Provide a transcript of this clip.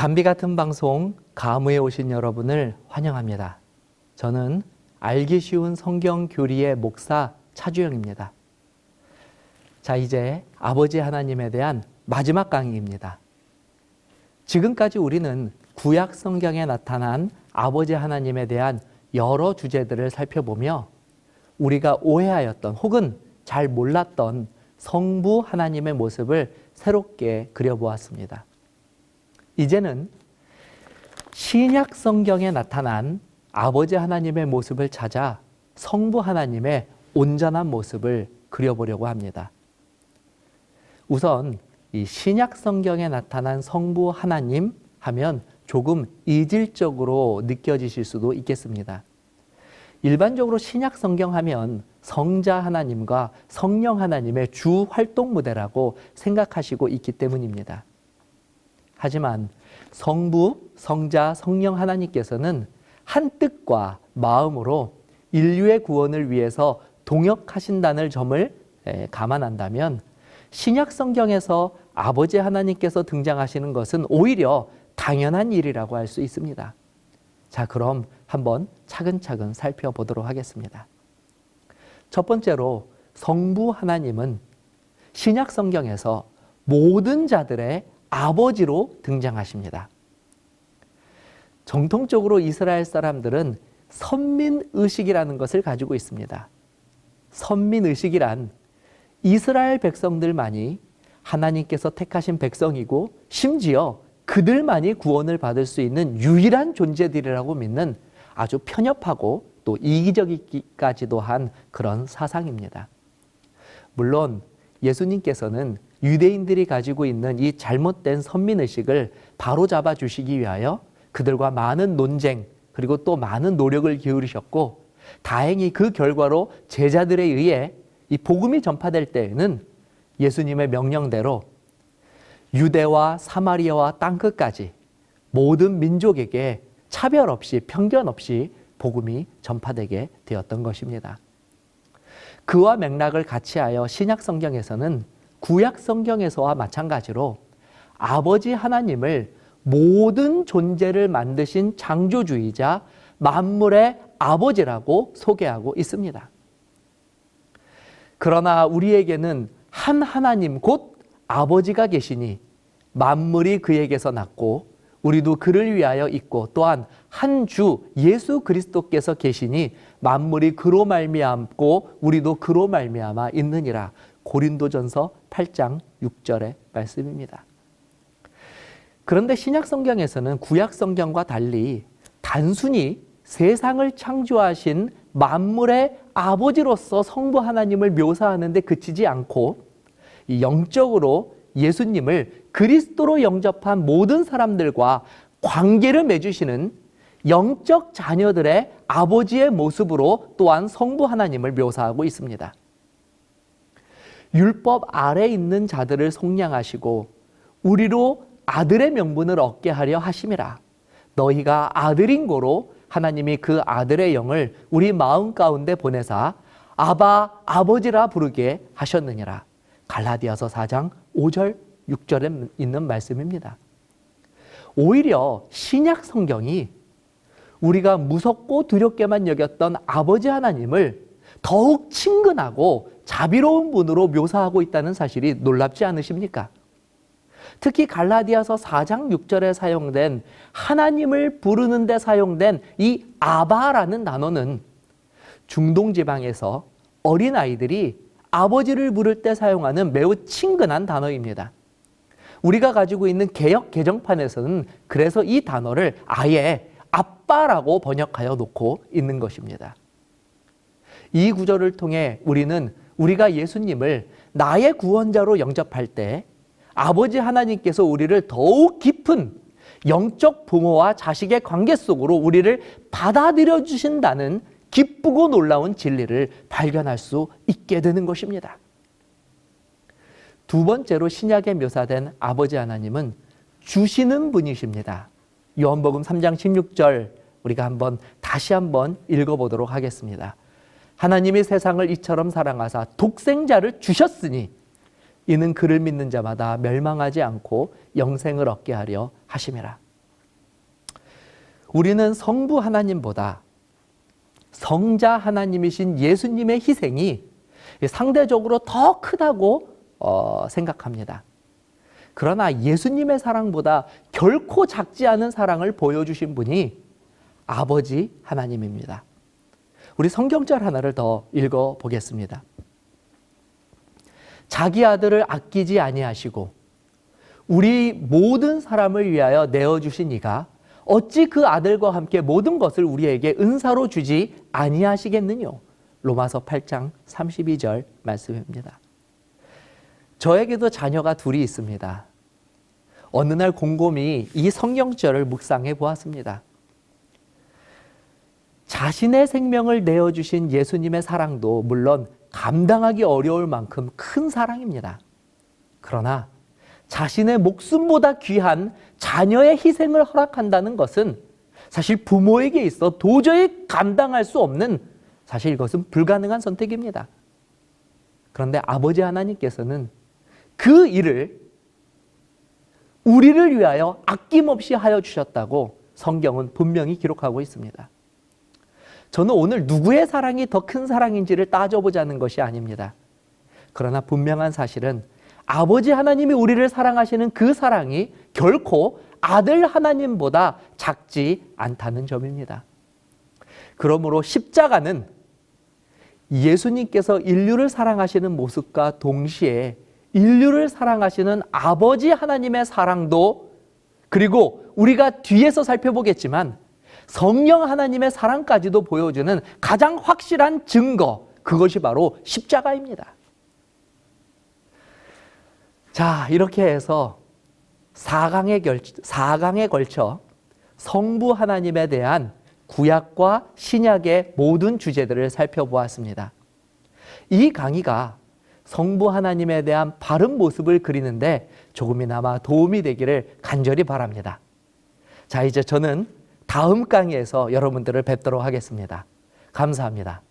담비 같은 방송 가무에 오신 여러분을 환영합니다. 저는 알기 쉬운 성경 교리의 목사 차주영입니다. 자, 이제 아버지 하나님에 대한 마지막 강의입니다. 지금까지 우리는 구약 성경에 나타난 아버지 하나님에 대한 여러 주제들을 살펴보며 우리가 오해하였던 혹은 잘 몰랐던 성부 하나님의 모습을 새롭게 그려보았습니다. 이제는 신약 성경에 나타난 아버지 하나님의 모습을 찾아 성부 하나님의 온전한 모습을 그려보려고 합니다. 우선 이 신약 성경에 나타난 성부 하나님 하면 조금 이질적으로 느껴지실 수도 있겠습니다. 일반적으로 신약 성경 하면 성자 하나님과 성령 하나님의 주 활동 무대라고 생각하시고 있기 때문입니다. 하지만 성부, 성자, 성령 하나님께서는 한 뜻과 마음으로 인류의 구원을 위해서 동역하신다는 점을 감안한다면 신약 성경에서 아버지 하나님께서 등장하시는 것은 오히려 당연한 일이라고 할 수 있습니다. 자, 그럼 한번 차근차근 살펴보도록 하겠습니다. 첫 번째로 성부 하나님은 신약 성경에서 모든 자들의 아버지로 등장하십니다. 정통적으로 이스라엘 사람들은 선민의식이라는 것을 가지고 있습니다. 선민의식이란 이스라엘 백성들만이 하나님께서 택하신 백성이고 심지어 그들만이 구원을 받을 수 있는 유일한 존재들이라고 믿는 아주 편협하고 또 이기적이기까지도 한 그런 사상입니다. 물론 예수님께서는 유대인들이 가지고 있는 이 잘못된 선민의식을 바로잡아 주시기 위하여 그들과 많은 논쟁 그리고 또 많은 노력을 기울이셨고 다행히 그 결과로 제자들에 의해 이 복음이 전파될 때에는 예수님의 명령대로 유대와 사마리아와 땅끝까지 모든 민족에게 차별 없이 편견 없이 복음이 전파되게 되었던 것입니다. 그와 맥락을 같이 하여 신약 성경에서는 구약 성경에서와 마찬가지로 아버지 하나님을 모든 존재를 만드신 창조주이자 만물의 아버지라고 소개하고 있습니다. 그러나 우리에게는 한 하나님 곧 아버지가 계시니 만물이 그에게서 났고 우리도 그를 위하여 있고 또한 한 주 예수 그리스도께서 계시니 만물이 그로 말미암고 우리도 그로 말미암아 있느니라. 고린도전서 8장 6절의 말씀입니다. 그런데 신약 성경에서는 구약 성경과 달리 단순히 세상을 창조하신 만물의 아버지로서 성부 하나님을 묘사하는 데 그치지 않고 영적으로 예수님을 그리스도로 영접한 모든 사람들과 관계를 맺으시는 영적 자녀들의 아버지의 모습으로 또한 성부 하나님을 묘사하고 있습니다. 율법 아래 있는 자들을 속량하시고 우리로 아들의 명분을 얻게 하려 하심이라. 너희가 아들인 고로 하나님이 그 아들의 영을 우리 마음 가운데 보내사 아바 아버지라 부르게 하셨느니라. 갈라디아서 4장 5절 6절에 있는 말씀입니다. 오히려 신약 성경이 우리가 무섭고 두렵게만 여겼던 아버지 하나님을 더욱 친근하고 자비로운 분으로 묘사하고 있다는 사실이 놀랍지 않으십니까? 특히 갈라디아서 4장 6절에 사용된 하나님을 부르는 데 사용된 이 아바라는 단어는 중동 지방에서 어린아이들이 아버지를 부를 때 사용하는 매우 친근한 단어입니다. 우리가 가지고 있는 개역 개정판에서는 그래서 이 단어를 아예 아빠라고 번역하여 놓고 있는 것입니다. 이 구절을 통해 우리는 우리가 예수님을 나의 구원자로 영접할 때 아버지 하나님께서 우리를 더욱 깊은 영적 부모와 자식의 관계 속으로 우리를 받아들여 주신다는 기쁘고 놀라운 진리를 발견할 수 있게 되는 것입니다. 두 번째로 신약에 묘사된 아버지 하나님은 주시는 분이십니다. 요한복음 3장 16절 우리가 다시 한번 읽어보도록 하겠습니다. 하나님이 세상을 이처럼 사랑하사 독생자를 주셨으니 이는 그를 믿는 자마다 멸망하지 않고 영생을 얻게 하려 하심이라. 우리는 성부 하나님보다 성자 하나님이신 예수님의 희생이 상대적으로 더 크다고 생각합니다. 그러나 예수님의 사랑보다 결코 작지 않은 사랑을 보여주신 분이 아버지 하나님입니다. 우리 성경절 하나를 더 읽어보겠습니다. 자기 아들을 아끼지 아니하시고 우리 모든 사람을 위하여 내어주신 이가 어찌 그 아들과 함께 모든 것을 우리에게 은사로 주지 아니하시겠느냐. 로마서 8장 32절 말씀입니다. 저에게도 자녀가 둘이 있습니다. 어느 날 곰곰이 이 성경절을 묵상해 보았습니다. 자신의 생명을 내어주신 예수님의 사랑도 물론 감당하기 어려울 만큼 큰 사랑입니다. 그러나 자신의 목숨보다 귀한 자녀의 희생을 허락한다는 것은 사실 부모에게 있어 도저히 감당할 수 없는, 사실 이것은 불가능한 선택입니다. 그런데 아버지 하나님께서는 그 일을 우리를 위하여 아낌없이 하여 주셨다고 성경은 분명히 기록하고 있습니다. 저는 오늘 누구의 사랑이 더 큰 사랑인지를 따져보자는 것이 아닙니다. 그러나 분명한 사실은 아버지 하나님이 우리를 사랑하시는 그 사랑이 결코 아들 하나님보다 작지 않다는 점입니다. 그러므로 십자가는 예수님께서 인류를 사랑하시는 모습과 동시에 인류를 사랑하시는 아버지 하나님의 사랑도, 그리고 우리가 뒤에서 살펴보겠지만 성령 하나님의 사랑까지도 보여주는 가장 확실한 증거, 그것이 바로 십자가입니다. 자, 이렇게 해서 4강에 걸쳐 성부 하나님에 대한 구약과 신약의 모든 주제들을 살펴보았습니다. 이 강의가 성부 하나님에 대한 바른 모습을 그리는데 조금이나마 도움이 되기를 간절히 바랍니다. 자, 이제 저는 다음 강의에서 여러분들을 뵙도록 하겠습니다. 감사합니다.